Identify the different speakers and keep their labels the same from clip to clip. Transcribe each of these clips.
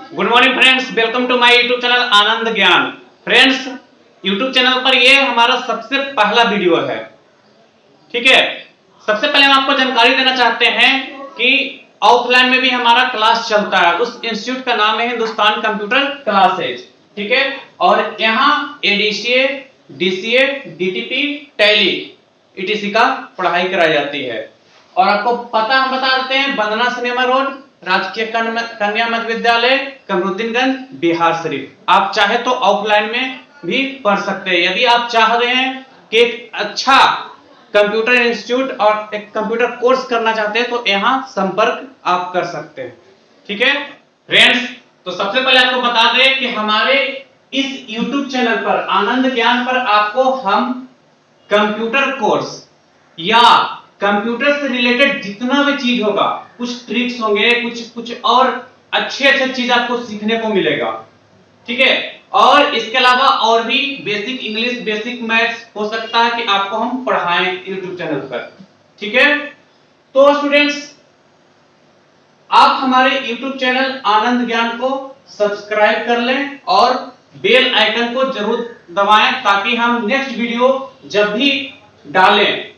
Speaker 1: Good morning friends, welcome to my YouTube channel Anand Gyan. Friends, YouTube channel पर ये हमारा सबसे पहला वीडियो है। ठीक है, सबसे पहले हम आपको जानकारी देना चाहते हैं कि ऑफलाइन में भी हमारा क्लास चलता है। उस इंस्टीट्यूट का नाम है हिंदुस्तान कंप्यूटर क्लासेज। ठीक है, और यहाँ ADCA, DCA, DTP, tally, etc का पढ़ाई कराई जाती है। और आपको पता हम बता देते हैं, वंदना सिनेमा रोड, राजकीय कन्या मध्य विद्यालय, कमरुद्दीनगंज, बिहार शरीफ। आप चाहे तो ऑफलाइन में भी पढ़ सकते हैं। यदि आप चाह रहे हैं कि एक अच्छा कंप्यूटर इंस्टीट्यूट और एक कंप्यूटर कोर्स करना चाहते हैं तो यहाँ संपर्क आप कर सकते हैं। ठीक है फ्रेंड्स, तो सबसे पहले आपको बता दें कि हमारे इस YouTube चैनल पर आनंद ज्ञान पर आपको हम कंप्यूटर कोर्स या कंप्यूटर से रिलेटेड जितना भी चीज होगा, कुछ ट्रिक्स होंगे, कुछ और अच्छे चीज आपको सीखने को मिलेगा। ठीक है, और इसके अलावा और भी बेसिक इंग्लिश, बेसिक मैथ्स हो सकता है कि आपको हम पढ़ाएं YouTube चैनल पर। ठीक है, तो स्टूडेंट्स, आप हमारे YouTube चैनल आनंद ज्ञान को सब्सक्राइब कर लें और बेल आइकन को जरूर दबाएं ताकि हम नेक्स्ट वीडियो जब भी डालें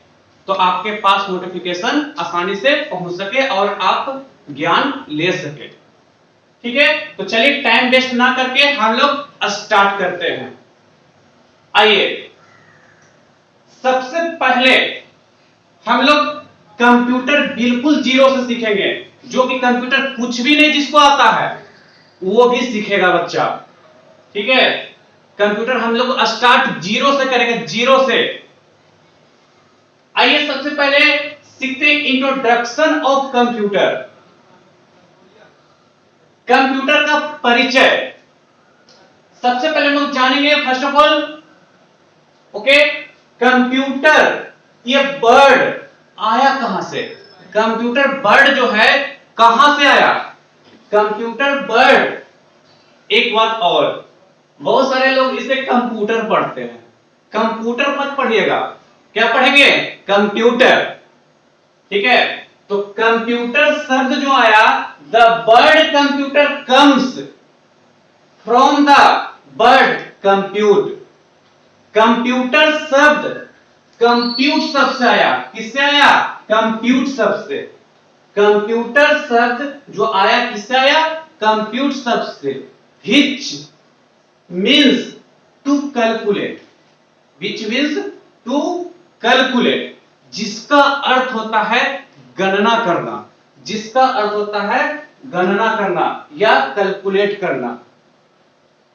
Speaker 1: तो आपके पास नोटिफिकेशन आसानी से पहुंच सके और आप ज्ञान ले सके। ठीक है, तो चलिए टाइम वेस्ट ना करके हम लोग स्टार्ट करते हैं। आइए, सबसे पहले हम लोग कंप्यूटर बिल्कुल जीरो से सीखेंगे। जो कि कंप्यूटर कुछ भी नहीं जिसको आता है वो भी सीखेगा बच्चा। ठीक है, कंप्यूटर हम लोग स्टार्ट जीरो से करेंगे, जीरो से। आइए सबसे पहले सीखते हैं इंट्रोडक्शन ऑफ कंप्यूटर। कंप्यूटर का परिचय सबसे पहले हम लोग जानेंगे। First of all, okay, computer ये वर्ड आया कहां से? कंप्यूटर वर्ड जो है कहां से आया? कंप्यूटर वर्ड, एक बात और, बहुत सारे लोग इसे कंप्यूटर पढ़ते हैं। कंप्यूटर मत पढ़िएगा, क्या पढ़ेंगे? कंप्यूटर। ठीक है, तो कंप्यूटर शब्द जो आया, the word computer comes from the word compute. Computer शब्द कंप्यूट शब्द से आया। किससे आया? कंप्यूट शब्द से। कंप्यूटर शब्द जो आया किससे आया? कंप्यूट शब्द से। which means to calculate, which means to calculate, जिसका अर्थ होता है गणना करना, जिसका अर्थ होता है गणना करना या कैलकुलेट करना।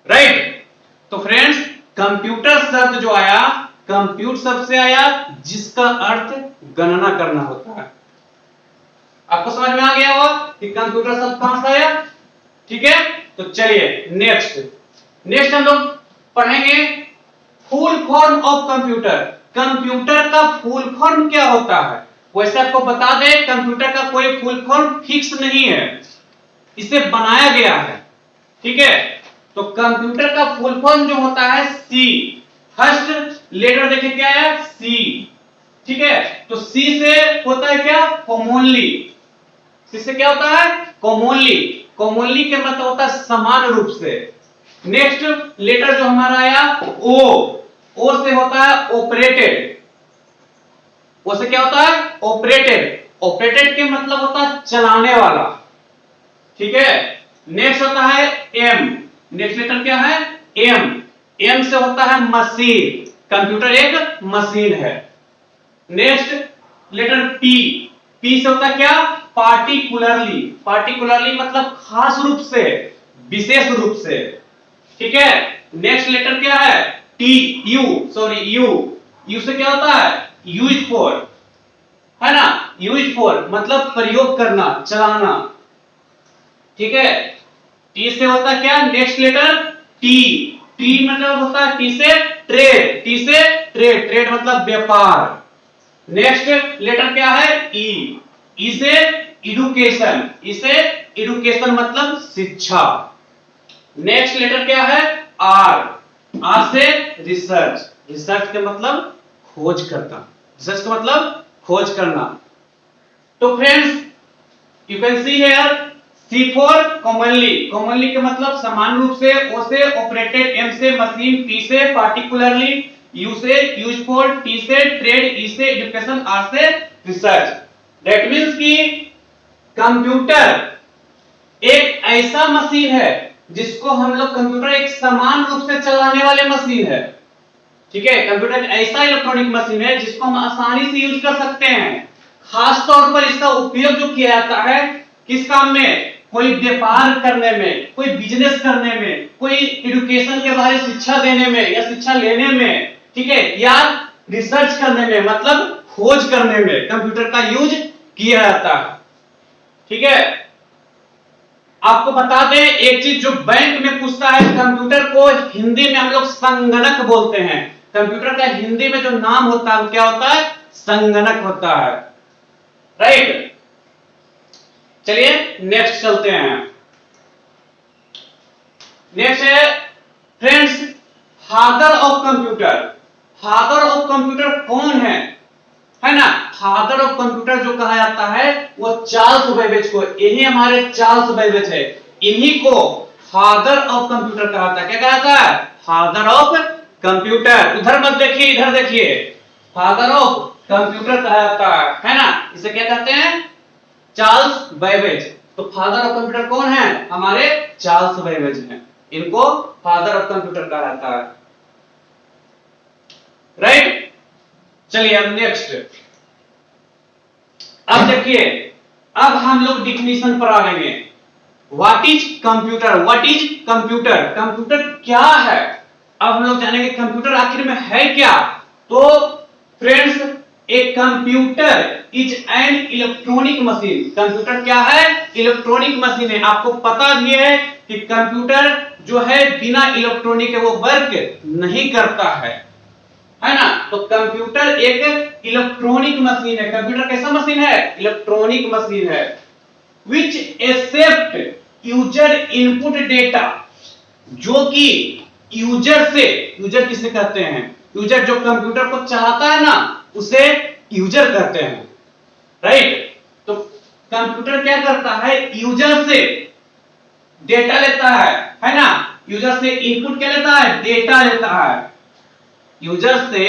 Speaker 1: राइट, तो फ्रेंड्स, कंप्यूटर शब्द जो आया कंप्यूट शब्द से आया जिसका अर्थ गणना करना होता है। आपको समझ में आ गया होगा कि कंप्यूटर शब्द कहां से आया। ठीक है, तो चलिए नेक्स्ट हम लोग पढ़ेंगे full form of computer. Computer का फुल फॉर्म क्या होता है? वैसे आपको बता दें, कंप्यूटर का कोई फुल फॉर्म फिक्स नहीं है, इसे बनाया गया है। ठीक है, तो कंप्यूटर का फुल फॉर्म जो होता है सी, फर्स्ट लेटर देखिए क्या है? सी। ठीक है, तो सी से होता है क्या? कॉमनली। सी से क्या होता है? कॉमनली। कॉमनली के मतलब होता है समान रूप से। नेक्स्ट लेटर जो हमारा आया ओ, ओ से होता है ऑपरेटेड। ओ से क्या होता है? ऑपरेटेड। ऑपरेटेड के मतलब होता है चलाने वाला। ठीक है, नेक्स्ट होता है एम। नेक्स्ट लेटर क्या है? एम। एम से होता है मशीन। कंप्यूटर एक मशीन है। Next letter P. पी से होता है क्या? पार्टिकुलरली। पार्टिकुलरली मतलब खास रूप से, विशेष रूप से। ठीक है, नेक्स्ट लेटर क्या है? T, you, sorry you. You से क्या होता है? यूज फॉर, है ना? यूज फॉर मतलब प्रयोग करना, चलाना। ठीक है, टी से होता है क्या? Next letter T. टी मतलब होता है टी से ट्रेड। टी से ट्रेड, ट्रेड मतलब व्यापार। नेक्स्ट लेटर क्या है? ई। ई से एजुकेशन। इसे एजुकेशन मतलब शिक्षा। नेक्स्ट लेटर क्या है? आर। आर से रिसर्च। रिसर्च के मतलब खोज करना। रिसर्च का मतलब खोज करना। तो friends, you can see here C4 commonly, commonly के मतलब समान रूप से, O से ऑपरेटेड, M से मशीन, P से पार्टिकुलरली, U से यूजफुल, T से ट्रेड, E से एजुकेशन, R से रिसर्च। दैट मींस कि कंप्यूटर एक ऐसा मशीन है जिसको हम लोग, कंप्यूटर एक समान रूप से चलाने वाले मशीन है, ठीक है। कंप्यूटर ऐसा इलेक्ट्रॉनिक मशीन है जिसको हम आसानी से यूज कर सकते हैं। खास तौर पर इसका उपयोग जो किया जाता है किस काम में, कोई व्यापार करने में, कोई बिजनेस करने में, कोई एजुकेशन के बारे में शिक्षा देने में या शिक्षा लेने में, ठीक है, या रिसर्च करने में, मतलब खोज करने में कंप्यूटर का यूज किया जाता है, ठीक है। आपको बता दें एक चीज जो बैंक में पूछता है, कंप्यूटर को हिंदी में हम लोग संगणक बोलते हैं। कंप्यूटर का हिंदी में जो नाम होता है क्या होता है, संगणक होता है, राइट। चलिए नेक्स्ट चलते हैं। नेक्स्ट है friends, father of computer. Father of computer कौन है ना। फादर ऑफ कंप्यूटर जो कहा जाता है वो चार्ल्स बेबेज को, यही हमारे चार्ल्स बेबेज है, इन्हीं को फादर ऑफ कंप्यूटर कहा जाता है। क्या कहा जाता है, फादर ऑफ कंप्यूटर। उधर मत देखिए, इधर देखिए, फादर ऑफ कंप्यूटर कहा जाता है ना। इसे क्या कहते हैं, चार्ल्स बेबेज। तो फादर ऑफ कंप्यूटर कौन है, हमारे चार्ल्स बेबेज हैं, इनको फादर ऑफ कंप्यूटर कहा जाता है, राइट। चलिए अब नेक्स्ट, अब देखिए, अब हम लोग डिफिनीशन पर आएंगे। What is computer, what is computer, computer क्या है। अब हम लोग जानेंगे कंप्यूटर आखिर में है क्या। तो friends, A computer is an electronic machine. Computer क्या है, इलेक्ट्रॉनिक मशीन है। आपको पता भी है कि कंप्यूटर जो है बिना इलेक्ट्रॉनिक के वो वर्क नहीं करता है ना। तो कंप्यूटर एक इलेक्ट्रॉनिक मशीन है। कंप्यूटर कैसा मशीन है, इलेक्ट्रॉनिक मशीन है। Which accept user input data, जो कि यूजर से, यूजर किसे कहते हैं, यूजर जो कंप्यूटर को चलाता है ना उसे यूजर कहते हैं, राइट। तो कंप्यूटर क्या करता है, यूजर से डेटा लेता है ना। यूजर से इनपुट क्या लेता है, डेटा लेता है। यूजर से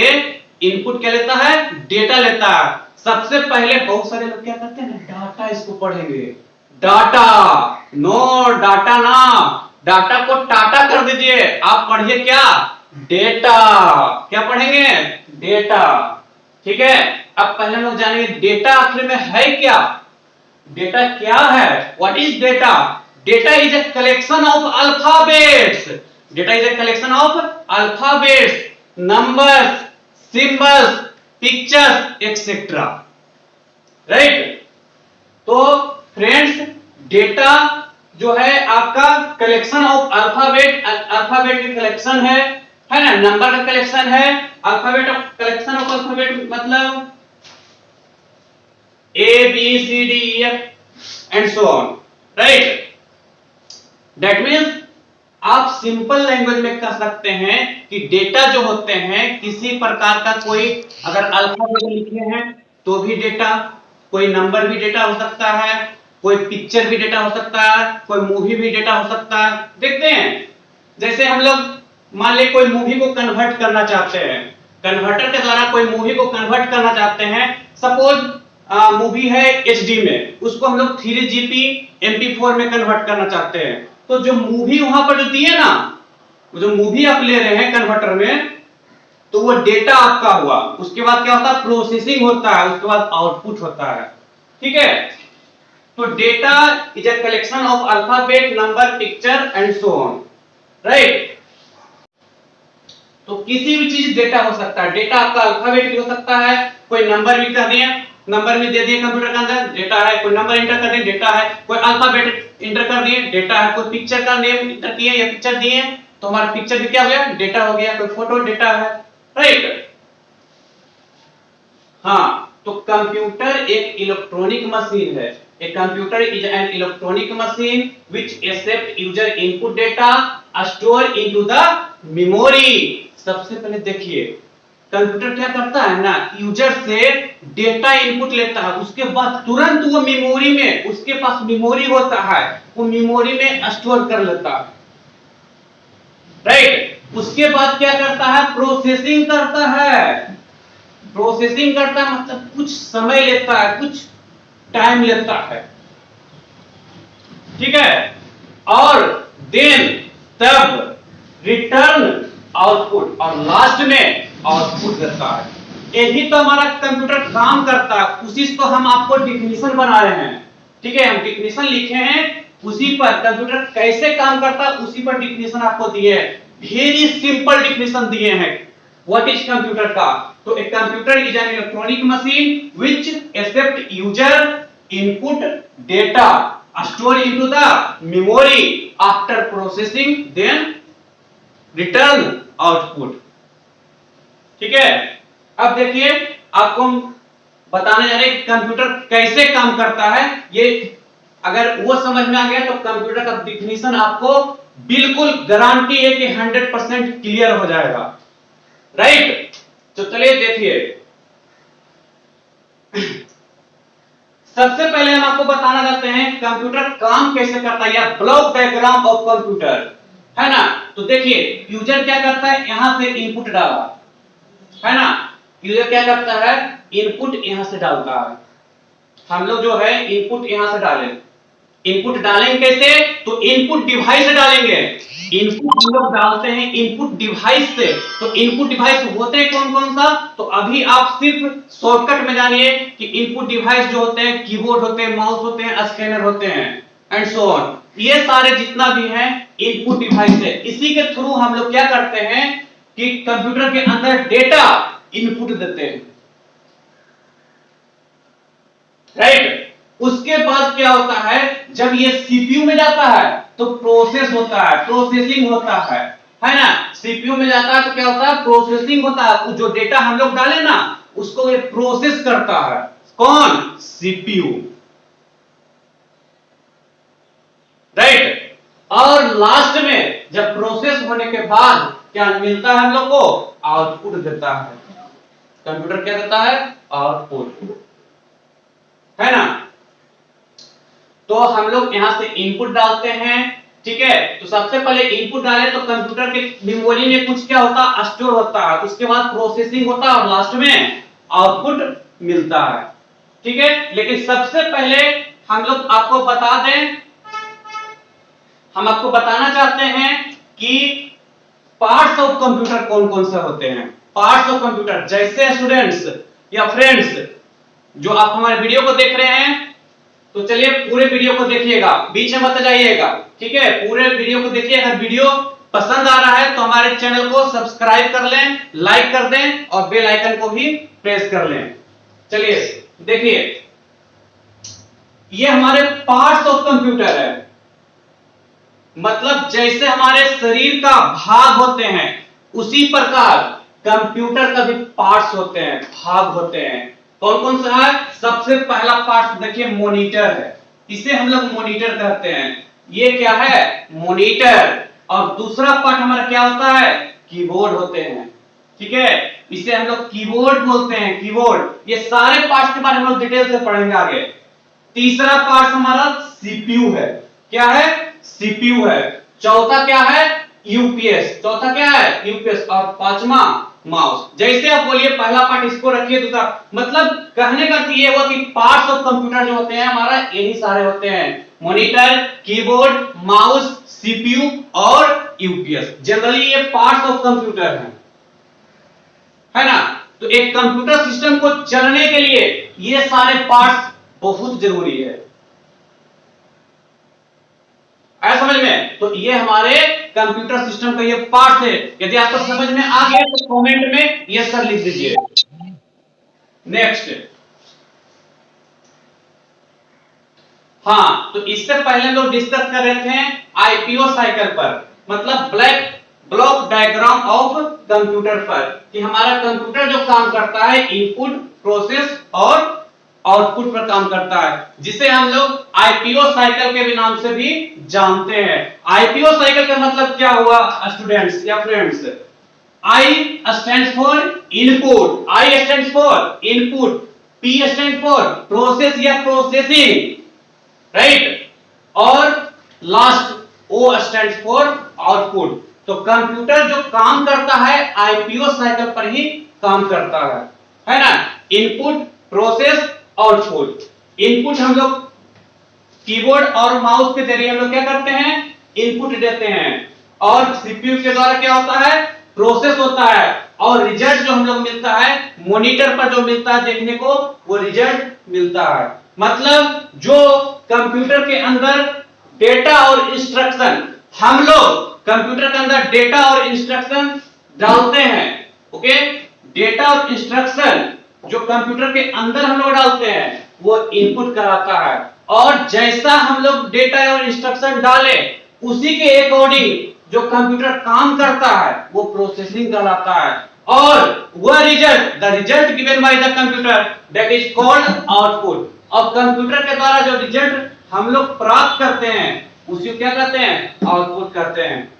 Speaker 1: इनपुट क्या लेता है, डेटा लेता है। सबसे पहले बहुत सारे लोग क्या करते हैं ना, डाटा इसको पढ़ेंगे। डाटा, नो डाटा ना, डाटा को टाटा कर दीजिए, आप पढ़िए क्या, डेटा। क्या पढ़ेंगे, डेटा, ठीक है। अब पहले लोग जानेंगे डेटा आखिर में है क्या, डेटा क्या है। What is data, data is a collection of alphabets. Data is a collection of alphabets, numbers, symbols, pictures etcetera, right. तो फ्रेंड्स, डेटा जो है आपका कलेक्शन ऑफ अल्फाबेट, अल्फाबेट की कलेक्शन है ना, नंबर का कलेक्शन है। Alphabet of collection of alphabet मतलब A B C D E F and so on, right. That means आप सिंपल लैंग्वेज में कह सकते हैं कि डेटा जो होते हैं किसी प्रकार का, कोई अगर अल्फाबेट लिखे हैं तो भी डेटा, कोई नंबर भी डेटा हो सकता है, कोई पिक्चर भी डेटा हो सकता है, कोई मूवी भी डेटा हो सकता है। देखते हैं, जैसे हम लोग मान ले कोई मूवी को कन्वर्ट करना चाहते हैं, कन्वर्टर के द्वारा कोई मूवी को कन्वर्ट करना चाहते हैं। सपोज मूवी है एचडी में, उसको हम लोग 3GP MP4 में कन्वर्ट करना चाहते हैं। तो जो मूवी वहां पर जो दिए ना, जो मूवी आप ले रहे हैं कन्वर्टर में, तो वो डेटा आपका हुआ। उसके बाद क्या होता है, प्रोसेसिंग होता है, उसके बाद आउटपुट होता है, ठीक है। तो data is a collection of alphabet, number, picture and so on, right. तो किसी भी चीज डेटा हो सकता है। डेटा आपका अल्फाबेट भी हो सकता है, कोई नंबर भी कर दिए, नंबर भी दे दिए कंप्यूटर के अंदर, डेटा है। कोई नंबर एंटर कर दिए, डेटा है। कोई अल्फाबेट एंटर कर दिए, डेटा है। कोई पिक्चर का नेम एंटर किए या पिक्चर दिए तो हमारा पिक्चर भी क्या हो गया, डेटा हो गया। कोई फोटो, डेटा है, राइट। हाँ, तो कंप्यूटर एक इलेक्ट्रॉनिक मशीन है। A computer is an electronic machine which accept user input data store into the memory। सबसे पहले देखिए कंप्यूटर क्या करता है ना, यूजर से डेटा इनपुट लेता है, उसके बाद तुरंत वो मेमोरी में, उसके पास मेमोरी होता है, वो मेमोरी में स्टोर कर लेता है, राइट। उसके बाद क्या करता है, प्रोसेसिंग करता है। प्रोसेसिंग करता है मतलब कुछ समय लेता है, कुछ टाइम लेता है, ठीक है। और देन तब रिटर्न आउटपुट, और लास्ट में आउटपुट देता है। यही तो हमारा कंप्यूटर काम करता है, उसी को हम आपको डिफिनीशन बना रहे हैं, ठीक है। हम डिफिनीशन लिखे हैं, उसी पर कंप्यूटर कैसे काम करता है उसी पर डिफिनीशन आपको दिए हैं। वेरी सिंपल डिफिनीशन दिए हैं व्हाट इज कंप्यूटर का। तो a computer is an electronic machine which accept user input data store into the memory after processing then return output, ठीक है। अब देखिए आपको हम बताने जा रहे हैं कंप्यूटर कैसे काम करता है। ये अगर वो समझ में आ गया तो कंप्यूटर का डिफिनीशन आपको बिल्कुल गारंटी है कि 100% क्लियर हो जाएगा, राइट। तो चलिए देखिए, सबसे पहले हम आपको बताना चाहते हैं कंप्यूटर काम कैसे करता है, या ब्लॉक डायग्राम ऑफ कंप्यूटर, है ना। तो देखिए यूजर क्या करता है, यहां से इनपुट डाला, है ना। यूजर क्या करता है, इनपुट यहां से डालता है। हम लोग जो है इनपुट यहां से डालें, इनपुट डालेंगे कैसे, तो इनपुट डिवाइस से डालेंगे। इनपुट हम लोग डालते हैं इनपुट डिवाइस से। तो इनपुट डिवाइस होते हैं कौन कौन सा, तो अभी आप सिर्फ शॉर्टकट में जानिए कि इनपुट डिवाइस जो होते हैं कीबोर्ड होते हैं, माउस होते हैं, स्कैनर होते हैं एंड सो ऑन। ये सारे जितना भी है इनपुट डिवाइस है। इसी के थ्रू हम लोग क्या करते हैं कि कंप्यूटर के अंदर डेटा इनपुट देते हैं, राइट। उसके बाद क्या होता है, जब ये सीपीयू में जाता है तो प्रोसेस होता है, प्रोसेसिंग होता है ना। सीपीयू में जाता है तो क्या होता है, प्रोसेसिंग होता है। जो डेटा हम लोग डाले ना उसको ये प्रोसेस करता है, कौन, सीपीयू, राइट। और लास्ट में जब प्रोसेस होने के बाद क्या मिलता है हम लोग को, आउटपुट देता है। कंप्यूटर क्या देता है, आउटपुट, है ना। तो हम लोग यहां से इनपुट डालते हैं, ठीक है। तो सबसे पहले इनपुट डाले तो कंप्यूटर के मेमोरी में कुछ क्या होता है, स्टोर होता है। उसके बाद प्रोसेसिंग होता है और लास्ट में आउटपुट मिलता है, ठीक है। लेकिन सबसे पहले हम लोग आपको बता दें, हम आपको बताना चाहते हैं कि पार्ट्स ऑफ कंप्यूटर कौन कौन से होते हैं। पार्ट्स ऑफ कंप्यूटर, जैसे स्टूडेंट्स या फ्रेंड्स जो आप हमारे वीडियो को देख रहे हैं, तो चलिए पूरे वीडियो को देखिएगा, बीच में मत जाइएगा, ठीक है। पूरे वीडियो को देखिए। अगर वीडियो पसंद आ रहा है तो हमारे चैनल को सब्सक्राइब कर लें, लाइक कर दें और बेल आइकन को भी प्रेस कर लें। चलिए देखिए, ये हमारे पार्ट्स ऑफ कंप्यूटर है। मतलब जैसे हमारे शरीर का भाग होते हैं उसी प्रकार कंप्यूटर का भी पार्ट्स होते हैं, भाग होते हैं। कौन कौन सा है, सबसे पहला पार्ट देखिए मॉनिटर है, इसे हम लोग मॉनिटर कहते हैं। ये क्या है, मॉनिटर। और दूसरा पार्ट हमारा क्या होता है, कीबोर्ड होते हैं, ठीक है। इसे हम लोग कीबोर्ड बोलते हैं, कीबोर्ड। ये सारे पार्ट्स के बारे में हम लोग डिटेल से पढ़ेंगे आगे। तीसरा पार्ट हमारा सीपीयू है। क्या है, सीपीयू है। चौथा क्या है, यूपीएस। चौथा क्या है, यूपीएस। और पांचवा माउस। जैसे आप बोलिए पहला पार्ट इसको रखिए, दूसरा, मतलब कहने का ये हुआ कि पार्ट्स ऑफ कंप्यूटर जो होते हैं हमारा यही सारे होते हैं, मॉनिटर, कीबोर्ड, माउस, सीपीयू और यूपीएस। जनरली ये पार्ट्स ऑफ कंप्यूटर हैं, है ना। तो एक कंप्यूटर सिस्टम को चलने के लिए ये सारे पार्ट्स बहुत जरूरी है, आया समझ में। तो ये हमारे कंप्यूटर सिस्टम का ये पार्ट है। यदि आपको समझ में आ गया तो कमेंट में यस सर लिख दीजिए। नेक्स्ट, हाँ, तो इससे पहले लोग डिस्कस कर रहे थे आईपीओ साइकिल पर, मतलब ब्लॉक डायग्राम ऑफ कंप्यूटर पर, कि हमारा कंप्यूटर जो काम करता है इनपुट, प्रोसेस और आउटपुट पर काम करता है, जिसे हम लोग आईपीओ साइकिल के भी नाम से भी जानते हैं। आईपीओ साइकिल का मतलब क्या हुआ स्टूडेंट्स या friends, I stands for input, I stands for input, P stand for process या प्रोसेसिंग, राइट। और last O stands for output. तो कंप्यूटर जो काम करता है आईपीओ साइकिल पर ही काम करता है ना। Input, process, output. इनपुट हम लोग कीबोर्ड और माउस के जरिए हम लोग क्या करते हैं, इनपुट देते हैं, और सीपीयू के द्वारा क्या होता है, प्रोसेस होता है, और रिजल्ट जो हम लोग मिलता है मॉनिटर पर जो मिलता है देखने को, वो रिजल्ट मिलता है। मतलब जो कंप्यूटर के अंदर डेटा और इंस्ट्रक्शन, हम लोग कंप्यूटर के अंदर डेटा और इंस्ट्रक्शन डालते हैं। ओके, डेटा और इंस्ट्रक्शन जो कंप्यूटर के अंदर हम लोग डालते हैं वो इनपुट कहलाता है, और जैसा हम लोग डेटा और इंस्ट्रक्शन डाले उसी के अकॉर्डिंग जो कंप्यूटर काम करता है वो प्रोसेसिंग कहलाता है, और वह result, the result given by the computer, that is called output. और कंप्यूटर के द्वारा जो रिजल्ट हम लोग प्राप्त करते हैं उसी को क्या कहते हैं, आउटपुट कहते हैं।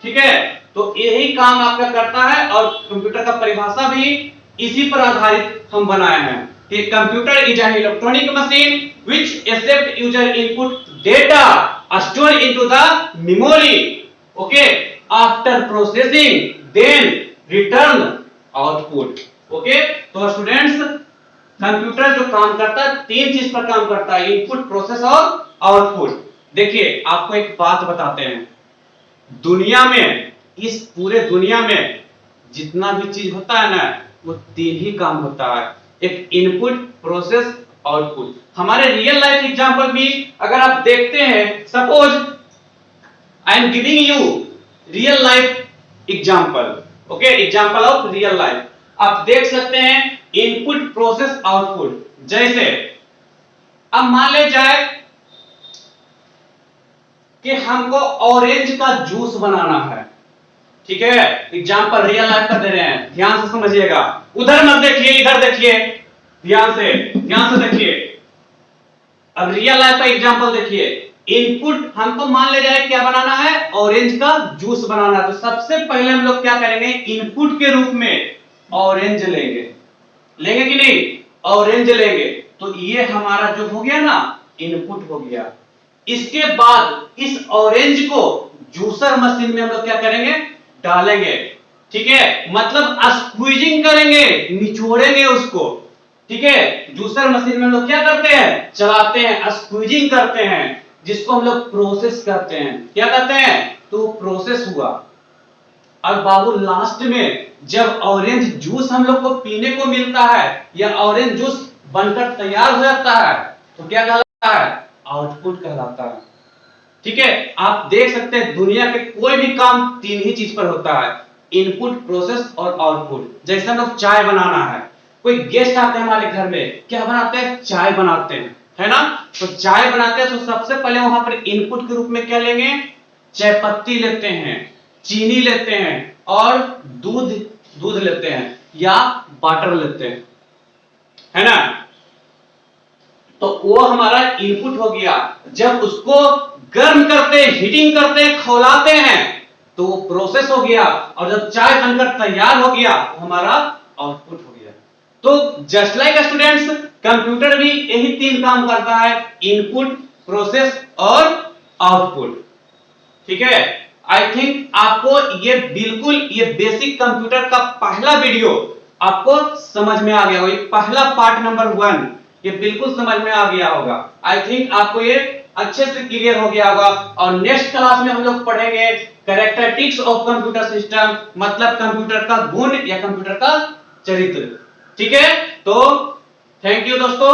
Speaker 1: ठीक है, तो यही काम आपका करता है, और कंप्यूटर का परिभाषा भी इसी पर आधारित हम बनाए हैं कि computer is an electronic machine which accept user input data stored into the memory, okay, after processing then return output। okay, तो स्टूडेंट्स कंप्यूटर जो काम करता है तीन चीज पर काम करता है, इनपुट, प्रोसेस और आउटपुट। देखिए आपको एक बात बताते हैं, दुनिया में, इस पूरे दुनिया में जितना भी चीज होता है ना वो तीन ही काम होता है, एक इनपुट, प्रोसेस, आउटपुट। हमारे रियल लाइफ एग्जांपल भी अगर आप देखते हैं, suppose I am giving you real life example, okay, example of real life. आप देख सकते हैं इनपुट, प्रोसेस, आउटपुट। जैसे अब मान ले जाए कि हमको ऑरेंज का जूस बनाना है, ठीक है, एग्जांपल रियल लाइफ का दे रहे हैं, ध्यान से समझिएगा, उधर मत देखिए, इधर देखिए, ध्यान से देखिए। अब रियल लाइफ का एग्जांपल देखिए, इनपुट हमको मान ले जाए क्या बनाना है, ऑरेंज का जूस बनाना है। तो सबसे पहले हम लोग क्या करेंगे, इनपुट के रूप में ऑरेंज लेंगे कि नहीं, ऑरेंज लेंगे। तो ये हमारा जो हो गया ना इनपुट हो गया। इसके बाद इस ऑरेंज को जूसर मशीन में हम लोग क्या करेंगे, डालेंगे। ठीक है, मतलब स्क्वीजिंग करेंगे, निचोड़ेंगे उसको। ठीक है, जूसर मशीन में हम लोग क्या करते हैं, चलाते हैं, स्क्वीजिंग करते हैं, जिसको हम लोग प्रोसेस करते हैं। क्या कहते हैं, तो प्रोसेस हुआ। अब बाबू लास्ट में जब ऑरेंज जूस हम लोग को पीने को मिलता है या ऑरेंज जूस बनकर तैयार हो जाता है तो क्या कहलाता है, आउटपुट कहलाता है। ठीक है, आप देख सकते हैं दुनिया के कोई भी काम तीन ही चीज पर होता है, इनपुट, प्रोसेस और आउटपुट। जैसे हम लोग चाय बनाना है, कोई गेस्ट आते हैं हमारे घर में, क्या बनाते हैं, चाय बनाते हैं, है ना। तो चाय बनाते हैं तो सबसे पहले वहां पर इनपुट के रूप में क्या लेंगे, चाय पत्ती लेते हैं, चीनी लेते हैं, और दूध लेते हैं या बटर लेते हैं, है ना। तो वो हमारा इनपुट हो गया। जब उसको गर्म करते, हीटिंग करते, खौलाते हैं तो वो प्रोसेस हो गया, और जब चाय बनकर तैयार हो गया वो हमारा आउटपुट हो गया। तो जस्ट लाइक स्टूडेंट्स, कंप्यूटर भी यही तीन काम करता है, इनपुट, प्रोसेस और आउटपुट। ठीक है, आई थिंक आपको ये बिल्कुल ये बेसिक कंप्यूटर का पहला वीडियो आपको समझ में आ गया होगा। ये पहला पार्ट नंबर 1 ये बिल्कुल समझ में आ गया होगा। आई थिंक आपको ये अच्छे से क्लियर हो गया होगा। और नेक्स्ट क्लास में हम लोग पढ़ेंगे कैरेक्टरिस्टिक्स ऑफ कंप्यूटर सिस्टम, मतलब कंप्यूटर का गुण या कंप्यूटर का चरित्र। ठीक है, तो थैंक यू दोस्तों।